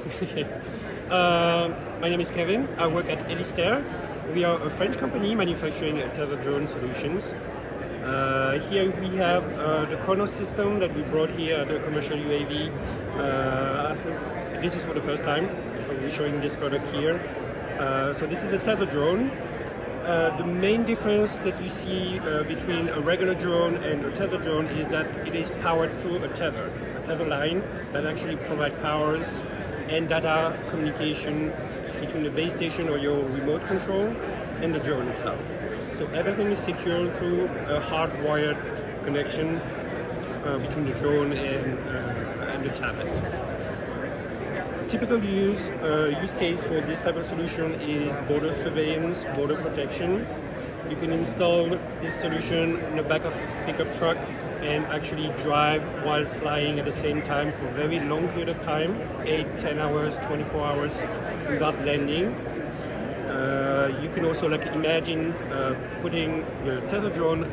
My name is Kevin. I work at ELISTAR. We are a French company manufacturing tethered drone solutions. Here we have the Chronos system that we brought here at the commercial UAV. I think this is for the first time we're showing this product here. So this is a tethered drone. The main difference that you see between a regular drone and a tethered drone is that it is powered through a tether line that actually provides powers and data communication between the base station or your remote control and the drone itself. So everything is secured through a hardwired connection between the drone and the tablet. Typical use case for this type of solution is border surveillance, border protection. You can install this solution in the back of a pickup truck and actually drive while flying at the same time for a very long period of time, 8, 10 hours, 24 hours without landing. You can also imagine putting the tether drone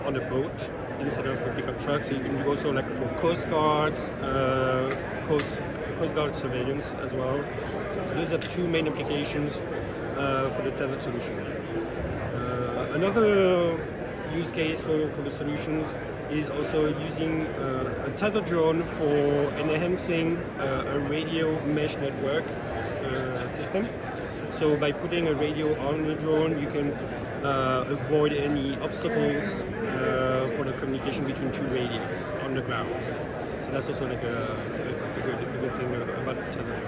on a boat instead of a pickup truck. So you can do also for Coast Guards, Coast Guard surveillance as well. So those are the two main applications for the tethered solution. Another use case for the solutions is also using a tethered drone for enhancing a radio mesh network system. So by putting a radio on the drone, you can avoid any obstacles for the communication between two radios on the ground. So that's also a good thing about tethered drone.